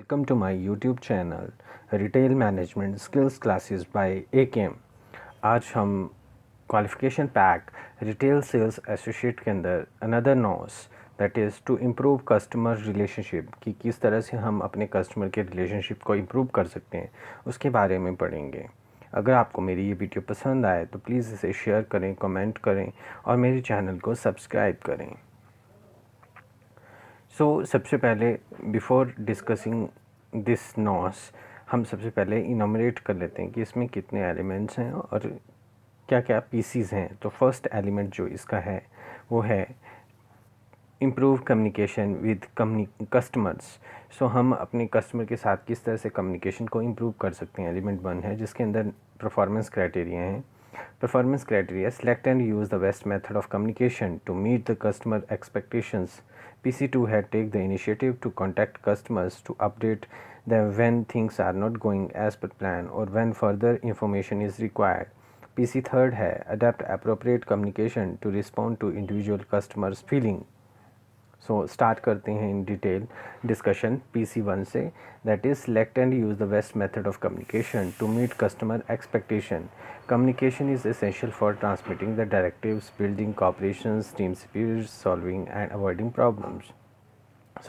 Welcome to my YouTube channel Retail Management Skills Classes by AKM। आज हम qualification pack retail sales associate के अंदर another NOS that is to improve customer relationship कि किस तरह से हम अपने कस्टमर के रिलेशनशिप को इम्प्रूव कर सकते हैं उसके बारे में पढ़ेंगे। अगर आपको मेरी ये वीडियो पसंद आए तो प्लीज़ इसे शेयर करें, कमेंट करें और मेरे चैनल को सब्सक्राइब करें। सबसे पहले बिफ़ोर डिस्कसिंग दिस नॉस हम सबसे पहले इनोमिनेट कर लेते हैं कि इसमें कितने एलिमेंट्स हैं और क्या क्या पीसीज हैं। तो फर्स्ट एलिमेंट जो इसका है वो है इम्प्रूव कम्युनिकेशन विद कस्टमर्स। हम अपने कस्टमर के साथ किस तरह से कम्युनिकेशन को इम्प्रूव कर सकते हैं। एलिमेंट 1 है जिसके अंदर परफॉर्मेंस क्राइटेरिया हैं। Performance criteria: select and use the best method of communication to meet the customer expectations. PC2 had take the initiative to contact customers to update them when things are not going as per plan or when further information is required. PC third है adapt appropriate communication to respond to individual customers' feeling. Start करते हैं in detail discussion PC1 से, that is select and use the best method of communication to meet customer expectation. Communication is essential for transmitting the directives, building cooperations, team spirit, solving and avoiding problems.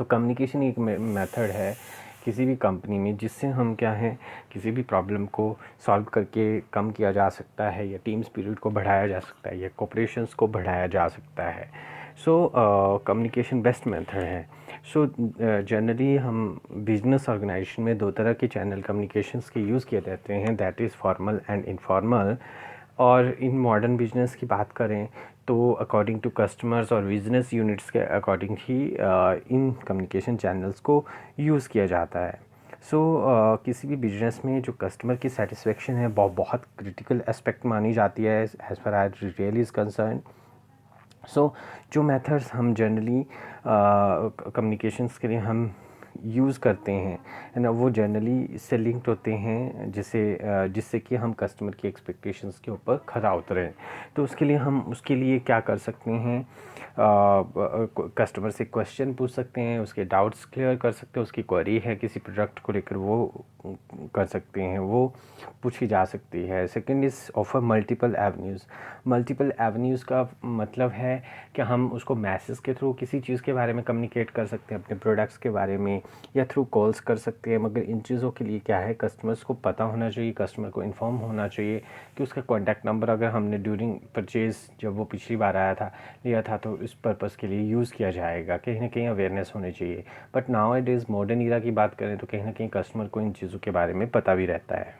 Communication एक method है किसी भी company में जिससे हम क्या है किसी भी प्रॉब्लम को सॉल्व करके कम किया जा सकता है या टीम स्पिरिट को बढ़ाया जा सकता है या कोऑपरेशंस को बढ़ाया जा सकता है। कम्युनिकेशन बेस्ट मेथड है। जनरली हम बिजनेस ऑर्गेनाइजेशन में दो तरह के चैनल कम्युनिकेशंस के यूज़ किए जाते हैं, that is formal and informal. और इन मॉडर्न बिजनेस की बात करें तो अकॉर्डिंग टू कस्टमर्स और बिजनेस यूनिट्स के according he in communication channels को यूज़ किया जाता है। किसी भी बिजनेस में जो कस्टमर की सेटिस्फेक्शन है बहुत क्रिटिकल एस्पेक्ट मानी जाती है as far as retail is concern. जो मेथड्स हम जनरली कम्युनिकेशंस के लिए हम यूज़ करते हैं है ना, वो जनरली इससे लिंक्ड होते हैं जिससे कि हम कस्टमर की एक्सपेक्टेशंस के ऊपर खरा उतरें। तो उसके लिए क्या कर सकते हैं, कस्टमर से क्वेश्चन पूछ सकते हैं, उसके डाउट्स क्लियर कर सकते हैं, उसकी क्वेरी है किसी प्रोडक्ट को लेकर वो कर सकते हैं, वो पूछी जा सकती है। Second is offer multiple avenues. Multiple avenues का मतलब है कि हम उसको मैसेज के थ्रू किसी चीज़ के बारे में कम्युनिकेट कर सकते हैं, अपने प्रोडक्ट्स के बारे में, या थ्रू कॉल्स कर सकते हैं। मगर इन चीज़ों के लिए क्या है, कस्टमर्स को पता होना चाहिए, कस्टमर को इन्फॉर्म होना चाहिए कि उसका कॉन्टैक्ट नंबर अगर हमने ड्यूरिंग परचेज़ जब वो पिछली बार आया था लिया था तो इस पर्पज़ के लिए यूज़ किया जाएगा। कहीं ना कहीं अवेयरनेस होनी चाहिए। But now it is modern era की बात करें तो कहीं ना कहीं कस्टमर को इन चीज़ों के बारे में पता भी रहता है।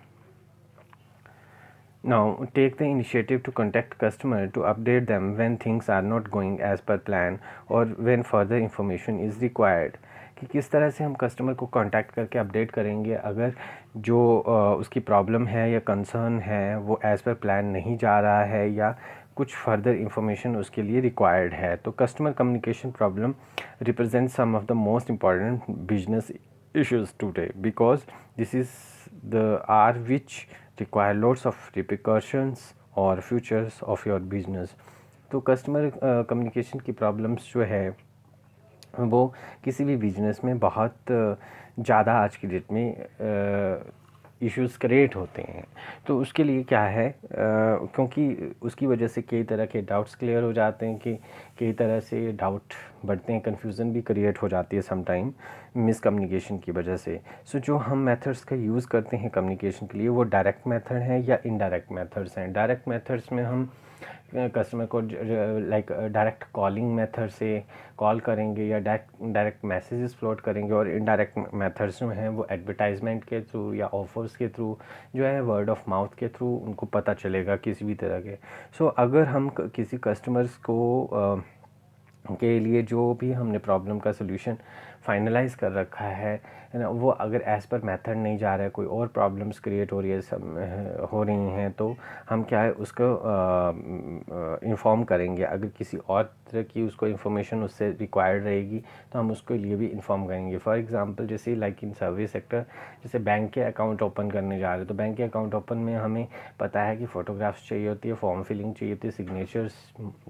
Now, take the initiative to contact customer to update them when things are not going as per plan or when further information is required. कि किस तरह से हम कस्टमर को कांटेक्ट करके अपडेट करेंगे अगर जो उसकी प्रॉब्लम है या कंसर्न है वो एज़ पर प्लान नहीं जा रहा है या कुछ फर्दर इंफॉर्मेशन उसके लिए रिक्वायर्ड है। तो customer communication problem represent some of the most important business issues today because this is the are which require lots of repercussions or futures of your business। तो कस्टमर कम्युनिकेशन की problems जो है वो किसी भी business में बहुत ज़्यादा आज की डेट में इश्यूज़ क्रिएट होते हैं। तो उसके लिए क्या है, क्योंकि उसकी वजह से कई तरह के डाउट्स क्लियर हो जाते हैं कि कई तरह से डाउट बढ़ते हैं, कन्फ्यूज़न भी क्रिएट हो जाती है सम टाइम मिसकम्युनिकेशन की वजह से। जो हम मेथड्स का यूज़ करते हैं कम्युनिकेशन के लिए वो डायरेक्ट मेथड हैं या इनडायरेक्ट मेथड्स हैं। डायरेक्ट मेथड्स में हम कस्टमर को लाइक डायरेक्ट कॉलिंग मेथड से कॉल करेंगे या डायरेक्ट मैसेजेस फ्लोट करेंगे। और इनडायरेक्ट मेथड्स जो हैं वो एडवर्टाइजमेंट के थ्रू या ऑफर्स के थ्रू जो है वर्ड ऑफ माउथ के थ्रू उनको पता चलेगा किसी भी तरह के। अगर हम किसी कस्टमर्स को के लिए जो भी हमने प्रॉब्लम का सोल्यूशन फाइनलाइज़ कर रखा है ना, वो अगर एज़ पर मेथड नहीं जा रहा है, कोई और प्रॉब्लम्स क्रिएट हो रही है हो रही हैं, तो हम क्या है उसको इन्फॉर्म करेंगे। अगर किसी और तरह की उसको इन्फॉर्मेशन उससे रिक्वायर्ड रहेगी तो हम उसके लिए भी इन्फॉर्म करेंगे। फॉर एग्जांपल जैसे लाइक इन सर्विस सेक्टर, जैसे बैंक के अकाउंट ओपन करने जा रहे हैं तो बैंक के अकाउंट ओपन में हमें पता है कि फ़ोटोग्राफ्स चाहिए होती है, फॉर्म फिलिंग चाहिए होती है, सिग्नेचर्स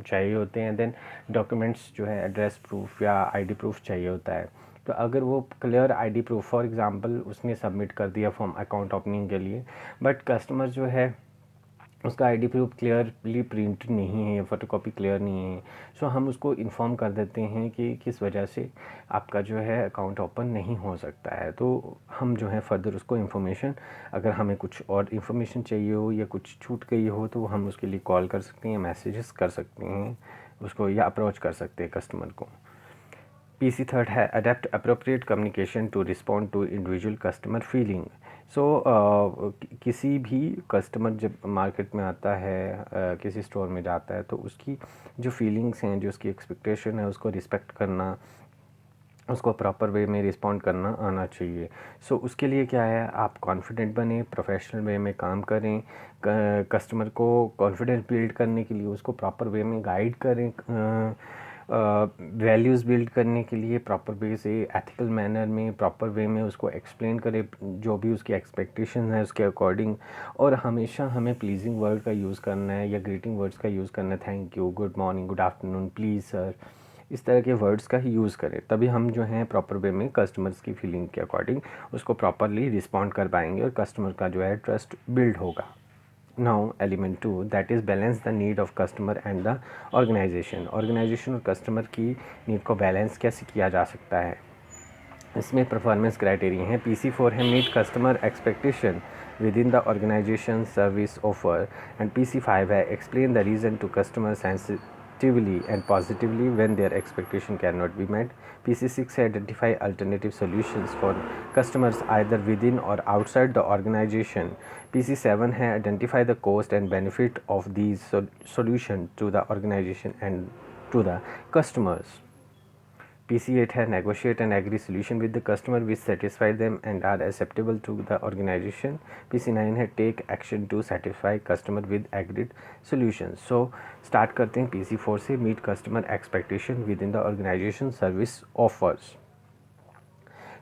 चाहिए होते हैं, देन डॉक्यूमेंट्स जो है एड्रेस प्रूफ या आईडी प्रूफ चाहिए होता है। तो अगर वो clear ID proof, for example उसने सबमिट कर दिया फॉर्म अकाउंट ओपनिंग के लिए, बट कस्टमर जो है उसका आईडी प्रूफ क्लियरली प्रिंट नहीं है या फोटोकॉपी क्लियर नहीं है, सो हम उसको इन्फॉर्म कर देते हैं कि किस वजह से आपका जो है अकाउंट ओपन नहीं हो सकता है। तो हम जो है फर्दर उसको इन्फॉर्मेशन, अगर हमें कुछ और इन्फॉर्मेशन चाहिए हो या कुछ छूट गई हो तो हम उसके लिए कॉल कर सकते हैं या मैसेजेस कर सकते हैं उसको, या अप्रोच कर सकते हैं कस्टमर को। PC थर्ड है adept appropriate communication to respond to individual customer feeling. So किसी भी कस्टमर जब मार्केट में आता है, किसी स्टोर में जाता है, तो उसकी जो फीलिंग्स हैं, जो उसकी एक्सपेक्टेशन है, उसको रिस्पेक्ट करना, उसको प्रॉपर वे में रिस्पॉन्ड करना आना चाहिए। सो उसके लिए क्या है, आप कॉन्फिडेंट बने, प्रोफेशनल वे में काम करें, कस्टमर को कॉन्फिडेंस बिल्ड करने के लिए उसको प्रॉपर वे में गाइड करें, वैल्यूज़ बिल्ड करने के लिए प्रॉपर वे से एथिकल मैनर में प्रॉपर वे में उसको एक्सप्लेन करें जो भी उसकी एक्सपेक्टेशन है उसके अकॉर्डिंग। और हमेशा हमें प्लीजिंग वर्ड का यूज़ करना है या ग्रीटिंग वर्ड्स का यूज़ करना है, thank you, good morning, good afternoon, please sir, इस तरह के वर्ड्स का ही यूज़ करें, तभी हम जो हैं प्रॉपर वे में कस्टमर्स की फीलिंग के अकॉर्डिंग उसको प्रॉपरली रिस्पॉन्ड कर पाएंगे और कस्टमर का जो है ट्रस्ट बिल्ड होगा। Now element 2, that is balance the need of customer and the organisation. Organisation और कस्टमर की नीड को बैलेंस कैसे किया जा सकता है, इसमें परफॉर्मेंस क्राइटेरिया हैं। PC4 है meet customer expectation within the organisation service offer, and PC5 है explain the reason to customer sensitively and positively when their expectation can not be met. PC6 है identify alternative solutions for customers either within or outside the organisation. PC7 है identify the cost and benefit of these solution to the organisation and to the customers. PC8 है negotiate and agree solution with the customer which satisfy them and are acceptable to the organization. PC9 है take action to satisfy customer with agreed solutions. So start करते हैं PC4 से meet customer expectation within the organization service offers.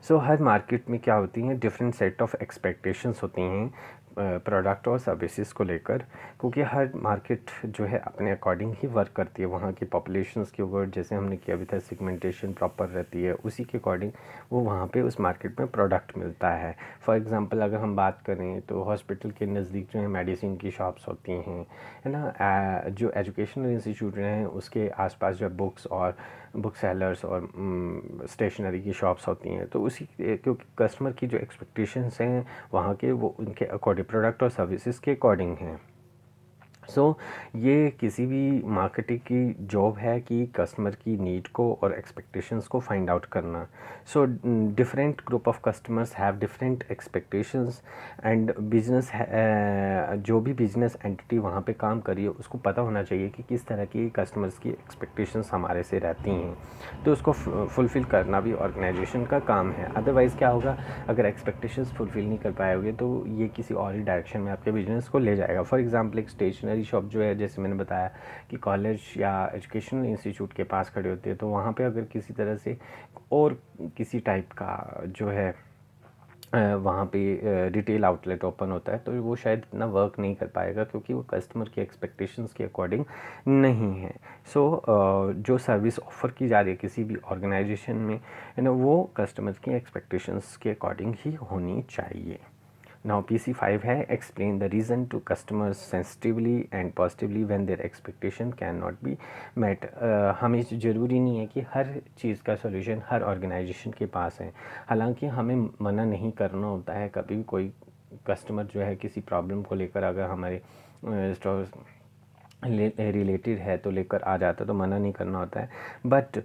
So her market में क्या होती हैं, different set of expectations होती हैं प्रोडक्ट और सर्विसेज को लेकर, क्योंकि हर मार्केट जो है अपने अकॉर्डिंग ही वर्क करती है। वहाँ की पॉपुलेशंस के ऊपर, जैसे हमने किया अभी तक, सेगमेंटेशन प्रॉपर रहती है, उसी के अकॉर्डिंग वो वहाँ पे उस मार्केट में प्रोडक्ट मिलता है। फॉर एग्जांपल अगर हम बात करें तो हॉस्पिटल के नज़दीक जो है मेडिसिन की शॉप्स होती हैं, है ना। जो एजुकेशनल इंस्टीट्यूट हैं उसके आसपास जो बुक्स और बुक सेलर्स और स्टेशनरी की शॉप्स होती हैं, तो उसी क्योंकि कस्टमर की जो एक्सपेक्टेशंस हैं वहाँ के, वो उनके अकॉर्डिंग प्रोडक्ट और सर्विसेज के अकॉर्डिंग हैं। सो ये किसी भी मार्केटिंग की जॉब है कि कस्टमर की नीड को और एक्सपेक्टेशंस को फाइंड आउट करना। So different group of customers have different expectations and business, जो भी बिजनेस एंटिटी वहाँ पे काम करिए उसको पता होना चाहिए कि किस तरह की कस्टमर्स की एक्सपेक्टेशंस हमारे से रहती हैं, तो उसको फुलफ़िल करना भी ऑर्गेनाइजेशन का काम है। अदरवाइज़ क्या होगा, अगर एक्सपेक्टेशंस फुलफ़िल नहीं कर पाओगे तो ये किसी और ही डायरेक्शन में आपके बिजनेस को ले जाएगा। फॉर एग्जांपल एक स्टेशनरी शॉप जो है, जैसे मैंने बताया कि कॉलेज या एजुकेशनल इंस्टीट्यूट के पास खड़े होते हैं, तो वहाँ पे अगर किसी तरह से और किसी टाइप का जो है वहाँ पे रिटेल आउटलेट ओपन होता है, तो वो शायद इतना वर्क नहीं कर पाएगा क्योंकि वो कस्टमर की एक्सपेक्टेशंस के अकॉर्डिंग नहीं है। सो जो सर्विस ऑफ़र की जा रही है किसी भी ऑर्गेनाइजेशन में, है ना, वो कस्टमर की एक्सपेक्टेशंस के अकॉर्डिंग ही होनी चाहिए। नाउ PC5 है explain the reason to customers sensitively and positively when their expectation can not be met. हमें ज़रूरी नहीं है कि हर चीज़ का सॉल्यूशन हर ऑर्गेनाइजेशन के पास है, हालांकि हमें मना नहीं करना होता है। कभी भी कोई कस्टमर जो है किसी प्रॉब्लम को लेकर अगर हमारे स्टोर रिलेटेड है तो लेकर आ जाता है, तो मना नहीं करना होता है, बट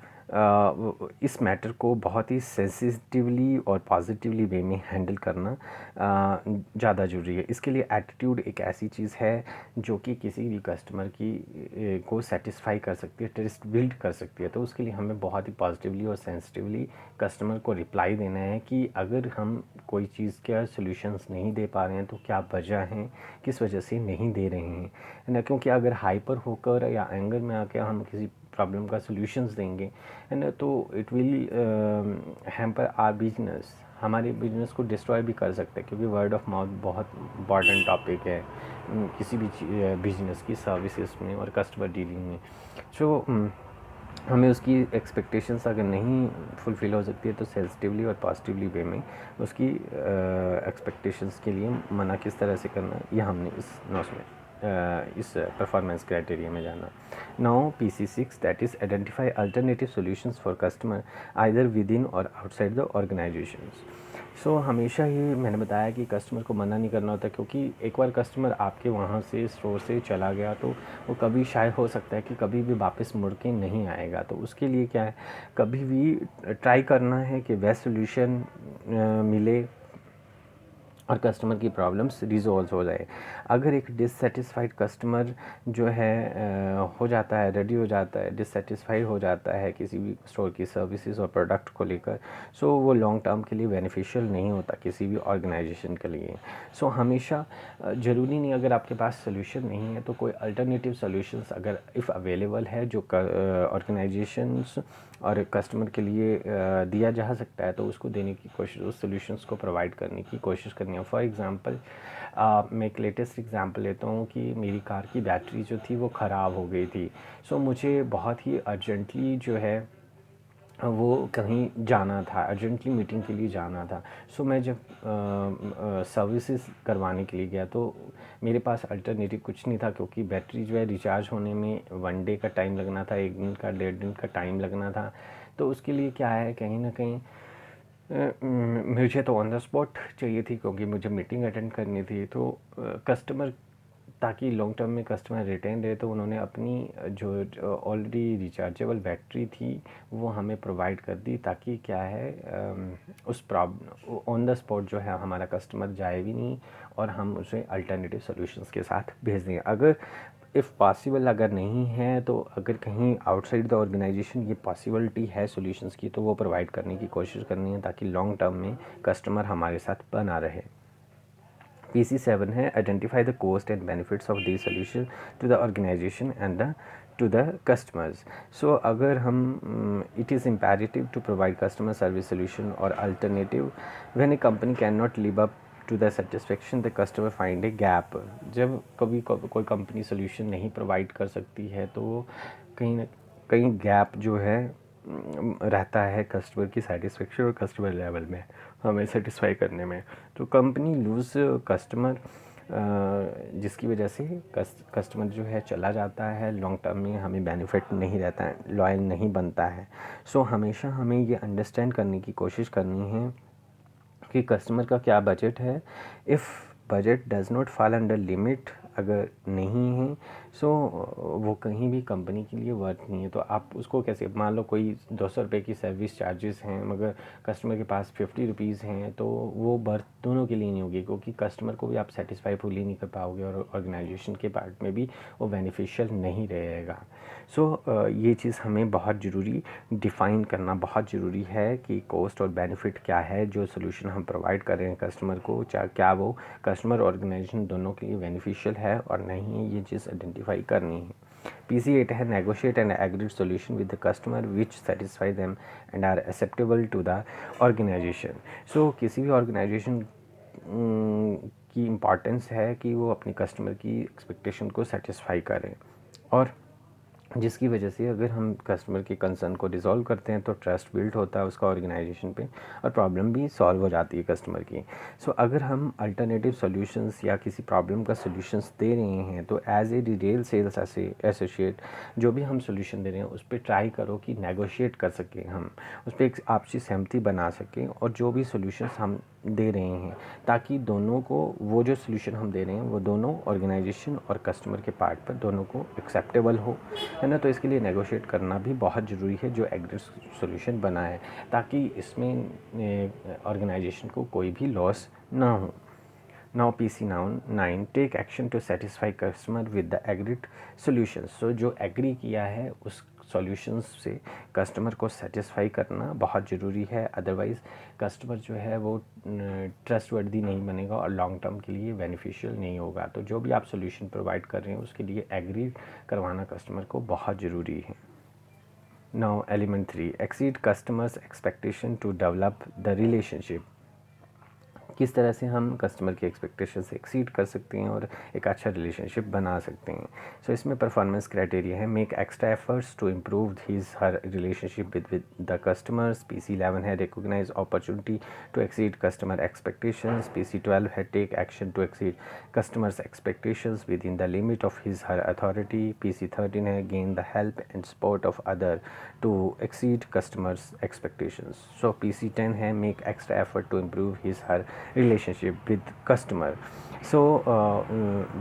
इस मैटर को बहुत ही सेंसिटिवली और पॉजिटिवली वे में हैंडल करना ज़्यादा ज़रूरी है। इसके लिए एटीट्यूड एक ऐसी चीज़ है जो कि किसी भी कस्टमर की को सेटिस्फाई कर सकती है, ट्रस्ट बिल्ड कर सकती है। तो उसके लिए हमें बहुत ही पॉजिटिवली और सेंसिटिवली कस्टमर को रिप्लाई देना है कि अगर हम कोई चीज़ का सॉल्यूशंस नहीं दे पा रहे हैं तो क्या वजह है, किस वजह से नहीं दे रहे हैं, है ना। क्योंकि अगर हाइपर होकर या एंगर में आकर हम किसी प्रॉब्लम का सॉल्यूशंस देंगे, है ना, तो it will hamper our business, हमारे बिजनेस को डिस्ट्रॉय भी कर सकते हैं, क्योंकि वर्ड ऑफ माउथ बहुत इंपॉर्टेंट टॉपिक है किसी भी बिजनेस की सर्विसेज में और कस्टमर डीलिंग में। सो हमें उसकी एक्सपेक्टेशंस अगर नहीं फुलफ़िल हो सकती है तो सेंसिटिवली और पॉजिटिवली वे में उसकी एक्सपेक्टेशंस के लिए मना किस तरह से करना, ये हमने इस नॉस में इस परफॉर्मेंस क्राइटेरिया में जाना। Now PC6 that is identify alternative solutions for customer either within or outside the organisations. सो हमेशा ही मैंने बताया कि कस्टमर को मना नहीं करना होता, क्योंकि एक बार कस्टमर आपके वहाँ से स्टोर से चला गया तो वो कभी शायद हो सकता है कि कभी भी वापस मुड़ के नहीं आएगा। तो उसके लिए क्या है, कभी भी ट्राई करना है कि बेस्ट सोल्यूशन मिले और कस्टमर की प्रॉब्लम्स रिजॉल्व हो जाए। अगर एक डिससेटिस्फाइड कस्टमर जो है हो जाता है, रेडी हो जाता है, डिससेटिस्फाइड हो जाता है किसी भी स्टोर की सर्विसेज और प्रोडक्ट को लेकर, सो वो लॉन्ग टर्म के लिए बेनिफिशियल नहीं होता किसी भी ऑर्गेनाइजेशन के लिए। सो हमेशा ज़रूरी नहीं, अगर आपके पास सोल्यूशन नहीं है तो कोई अल्टरनेटिव सोल्यूशंस अगर इफ़ अवेलेबल है जो ऑर्गेनाइजेशंस और कस्टमर के लिए दिया जा सकता है तो उसको देने की कोशिश, उस सॉल्यूशंस को प्रोवाइड करने की कोशिश करनी है। फॉर एग्ज़ाम्पल मैं एक लेटेस्ट एग्ज़ाम्पल लेता हूँ कि मेरी कार की बैटरी जो थी वो ख़राब हो गई थी। सो मुझे बहुत ही अर्जेंटली जो है वो कहीं जाना था, अर्जेंटली मीटिंग के लिए जाना था। सो मैं जब सर्विसेज करवाने के लिए गया तो मेरे पास अल्टरनेटिव कुछ नहीं था, क्योंकि बैटरी जो है रिचार्ज होने में 1 डे का टाइम लगना था, 1 दिन का, 1.5 दिन का टाइम लगना था। तो उसके लिए क्या है, कहीं ना कहीं मुझे तो ऑन द स्पॉट चाहिए थी, क्योंकि मुझे मीटिंग अटेंड करनी थी। तो कस्टमर, ताकि लॉन्ग टर्म में कस्टमर रिटेन रहे, तो उन्होंने अपनी जो ऑलरेडी रिचार्जेबल बैटरी थी वो हमें प्रोवाइड कर दी, ताकि क्या है उस प्रॉब्लम ऑन द स्पॉट जो है हमारा कस्टमर जाए भी नहीं और हम उसे अल्टरनेटिव सॉल्यूशंस के साथ भेज देंगे। अगर इफ़ पॉसिबल अगर नहीं है तो अगर कहीं आउटसाइड द ऑर्गेनाइजेशन ये पॉसिबिलिटी है सॉल्यूशंस की, तो वो प्रोवाइड करने की कोशिश करनी है, ताकि लॉन्ग टर्म में कस्टमर हमारे साथ बना रहे। PC7 है identify the cost and benefits of the solution to the organisation and to the customers. So अगर हम it is imperative to provide customer service solution और alternative when a company can not live up to the satisfaction the customer find a gap. जब कभी कोई company solution नहीं provide कर सकती है तो कहीं ना कहीं गैप जो है रहता है कस्टमर की सेटिस्फेक्शन और कस्टमर लेवल में हमें सेटिस्फाई करने में। तो कंपनी लूज़ कस्टमर, जिसकी वजह से कस्टमर जो है चला जाता है, लॉन्ग टर्म में हमें बेनिफिट नहीं रहता है, लॉयल नहीं बनता है। सो हमेशा हमें ये अंडरस्टैंड करने की कोशिश करनी है कि कस्टमर का क्या बजट है। If budget does not fall under limit, अगर नहीं है सो वो कहीं भी कंपनी के लिए वर्थ नहीं है। तो आप उसको कैसे, मान लो कोई 200 रुपये की सर्विस चार्जेस हैं मगर कस्टमर के पास 50 रुपीज़ हैं, तो वो बर्थ दोनों के लिए नहीं होगी, क्योंकि कस्टमर को भी आप सेटिस्फाई फुली नहीं कर पाओगे और ऑर्गेनाइजेशन के पार्ट में भी वो बेनिफिशियल नहीं रहेगा। सो ये चीज़ हमें बहुत ज़रूरी डिफ़ाइन करना बहुत ज़रूरी है कि कॉस्ट और बेनिफिट क्या है जो सोल्यूशन हम प्रोवाइड कर रहे हैं कस्टमर को, चाहे क्या वो कस्टमर ऑर्गेनाइजेशन दोनों के लिए बेनिफिशियल है और नहीं है, ये चीज़ आइडेंटिफाई करनी है। PC8 है negotiate and agreed solution with the customer which satisfy them and are acceptable to the organisation. So किसी भी ऑर्गेनाइजेशन की इम्पॉर्टेंस है कि वो अपने कस्टमर की एक्सपेक्टेशन को सेटिस्फाई करें, और जिसकी वजह से अगर हम कस्टमर के कंसर्न को रिज़ॉल्व करते हैं तो ट्रस्ट बिल्ड होता है उसका ऑर्गेनाइजेशन पे और प्रॉब्लम भी सॉल्व हो जाती है कस्टमर की। सो अगर हम अल्टरनेटिव सॉल्यूशंस या किसी प्रॉब्लम का सॉल्यूशंस दे रहे हैं तो as a retail sales associate जो भी हम सॉल्यूशन दे रहे हैं उस पर ट्राई करो कि नेगोशिएट कर सकें, हम उस पर एक आपसी सहमति बना सकें, और जो भी सॉल्यूशंस हम दे रहे हैं ताकि दोनों को, वो जो सॉल्यूशन हम दे रहे हैं वो दोनों ऑर्गेनाइजेशन और कस्टमर के पार्ट पर दोनों को एक्सेप्टेबल हो, है ना। तो इसके लिए नेगोशिएट करना भी बहुत ज़रूरी है जो एग्रीड सॉल्यूशन बना है, ताकि इसमें ऑर्गेनाइजेशन को कोई भी लॉस ना हो। Now PC9 take action to satisfy customer with the agreed solution. So जो एग्री किया है उस सॉल्यूशंस से कस्टमर को सेटिस्फाई करना बहुत ज़रूरी है, अदरवाइज़ कस्टमर जो है वो ट्रस्टवर्दी नहीं बनेगा और लॉन्ग टर्म के लिए बेनिफिशियल नहीं होगा। तो जो भी आप सॉल्यूशन प्रोवाइड कर रहे हैं उसके लिए एग्री करवाना कस्टमर को बहुत ज़रूरी है। Now element 3 exceed customers expectation to develop the relationship. किस तरह से हम कस्टमर की एक्सपेक्टेशन से एक्सीड कर सकते हैं और एक अच्छा रिलेशनशिप बना सकते हैं। सो इसमें परफॉर्मेंस क्राइटेरिया है, make extra efforts to improve his her relationship with the customers. PC11 है, recognise opportunity to exceed customer expectations. PC12 है, take action to exceed customers expectations within the limit of his her authority. PC13 है, gain the help and support of other to exceed customers expectations. So PC10 है, make extra effort to improve his her relationship with customer. So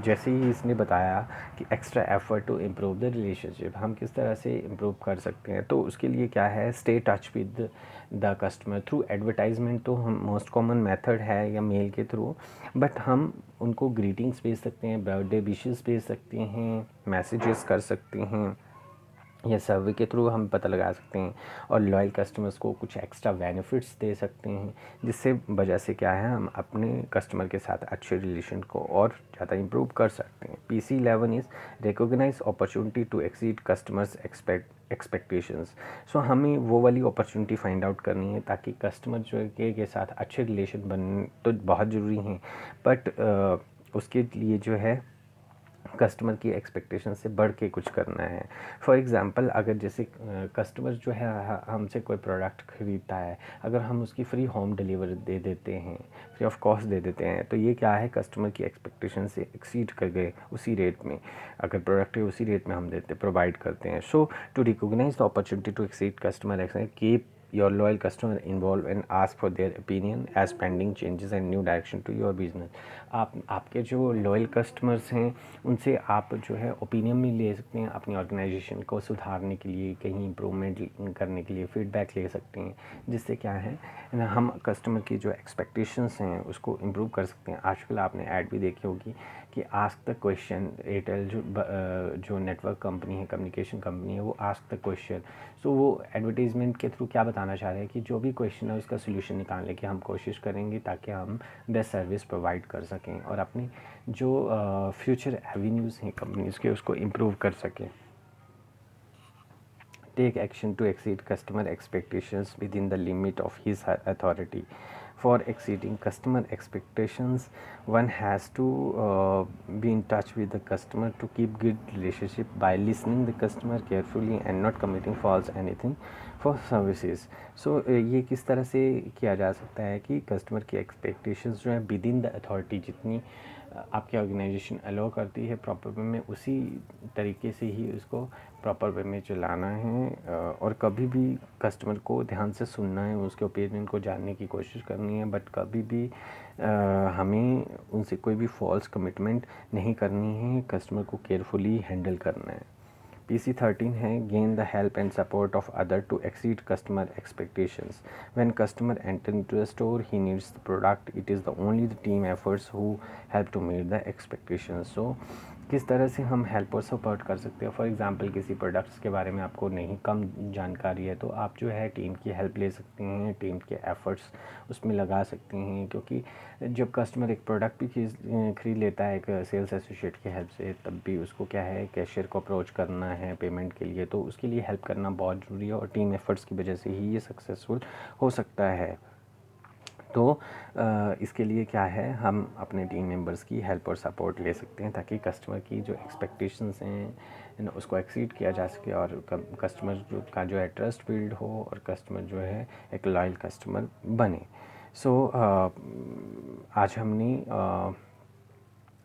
जैसे ही इसने बताया कि extra effort to improve the relationship, हम किस तरह से इम्प्रूव कर सकते हैं, तो उसके लिए क्या है, stay touch with the customer through advertisement. तो हम मोस्ट कॉमन मेथड है या मेल के थ्रू, बट हम उनको ग्रीटिंग्स भेज सकते हैं, बर्थडे विशेस भेज सकते हैं, मैसेजेस कर सकते हैं, या सर्वे के थ्रू हम पता लगा सकते हैं, और लॉयल कस्टमर्स को कुछ एक्स्ट्रा बेनिफिट्स दे सकते हैं, जिससे वजह से क्या है, हम अपने कस्टमर के साथ अच्छे रिलेशन को और ज़्यादा इम्प्रूव कर सकते हैं। PC11 is recognise opportunity to exceed customers expectations. So हमें वो वाली अपॉर्चुनिटी फाइंड आउट करनी है ताकि कस्टमर जो के साथ अच्छे रिलेशन बनने तो बहुत ज़रूरी हैं, बट उसके लिए जो है कस्टमर की एक्सपेक्टेशन से बढ़ के कुछ करना है। फॉर एग्ज़ाम्पल, अगर जैसे कस्टमर जो है हमसे कोई प्रोडक्ट ख़रीदता है, अगर हम उसकी फ्री होम डिलीवरी दे देते हैं, फ्री ऑफ कॉस्ट दे देते हैं, तो ये क्या है, कस्टमर की एक्सपेक्टेशन से एक्सीड कर गए उसी रेट में। अगर प्रोडक्ट है उसी रेट में हम देते प्रोवाइड करते हैं। So to recognise the opportunity to exceed customer expectation, keep your loyal customer involved and ask for their opinion as pending changes and new direction to your business। आपके जो loyal customers हैं उनसे आप जो है opinion भी ले सकते हैं, अपनी ऑर्गेनाइजेशन को सुधारने के लिए, कहीं इम्प्रूवमेंट करने के लिए फीडबैक ले सकते हैं, जिससे क्या है ना, हम कस्टमर की जो एक्सपेक्टेशंस हैं उसको इम्प्रूव कर सकते हैं। आजकल आपने ऐड भी देखी होगी कि आस्क द क्वेश्चन, एयरटेल जो नेटवर्क कंपनी है, कम्युनिकेशन कंपनी है, वो आस्क द क्वेश्चन। सो वो एडवर्टीज़मेंट के थ्रू क्या बताना चाह रहे हैं कि जो भी क्वेश्चन है उसका सोल्यूशन निकालने की हम कोशिश करेंगे ताकि हम बेस्ट सर्विस प्रोवाइड कर सकें और अपनी जो फ्यूचर एवेन्यूज़ हैं कंपनीज़ के उसको इम्प्रूव कर सकें। Take action to exceed customer expectations within the limit of his authority. For exceeding customer expectations, one has to be in touch with the customer to keep good relationship by listening the customer carefully and not committing false anything for services। So ये किस तरह से किया जा सकता है कि customer की एक्सपेक्टेशंस जो है विद इन द अथॉरिटी, जितनी आपकी ऑर्गेनाइजेशन अलाउ करती है प्रॉपर वे में, उसी तरीके से ही उसको प्रॉपर वे में चलाना है, और कभी भी कस्टमर को ध्यान से सुनना है, उसके ओपिनियन को जानने की कोशिश करनी है, बट कभी भी हमें उनसे कोई भी फॉल्स कमिटमेंट नहीं करनी है, कस्टमर को केयरफुली हैंडल करना है। PC13 है, gain the help and support of other to exceed customer expectations. When customer enter into the store he needs the product, it is the only the team efforts who help to meet the expectations. So किस तरह से हम help और support कर सकते हैं। For example, किसी products के बारे में आपको नहीं कम जानकारी है तो आप जो है टीम की हेल्प ले सकते हैं, टीम के एफर्ट्स उसमें लगा सकते हैं, क्योंकि जब कस्टमर एक प्रोडक्ट भी खरीद लेता है एक सेल्स एसोसिएट की हेल्प से, तब भी उसको क्या है, कैशियर को अप्रोच करना है पेमेंट के लिए, तो उसके लिए हेल्प करना बहुत ज़रूरी है, और टीम एफर्ट्स की वजह से ही ये सक्सेसफुल हो सकता है। तो इसके लिए क्या है, हम अपने टीम मेंबर्स की हेल्प और सपोर्ट ले सकते हैं ताकि कस्टमर की जो एक्सपेक्टेशंस हैं उसको एक्सीड किया जा सके, और कस्टमर का जो है ट्रस्ट बिल्ड हो, और कस्टमर जो है एक लॉयल कस्टमर बने। सो आज हमने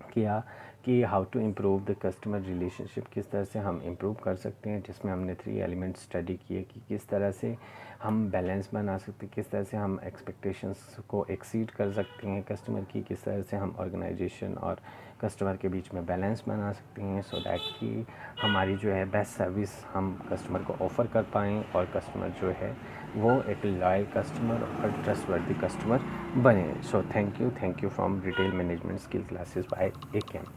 किया कि how to improve the customer relationship, किस तरह से हम इम्प्रूव कर सकते हैं, जिसमें हमने 3 एलिमेंट्स स्टडी किए कि किस तरह से हम बैलेंस बना सकते हैं, किस तरह से हम एक्सपेक्टेशंस को एक्सीड कर सकते हैं कस्टमर की, किस तरह से हम ऑर्गेनाइजेशन और कस्टमर के बीच में बैलेंस बना सकते हैं, सो दैट कि हमारी जो है बेस्ट सर्विस हम कस्टमर को ऑफ़र कर पाएँ, और कस्टमर जो है वो एक लॉयल कस्टमर और ट्रस्टवर्दी कस्टमर बने। So thank you from retail management skill classes bye AKM।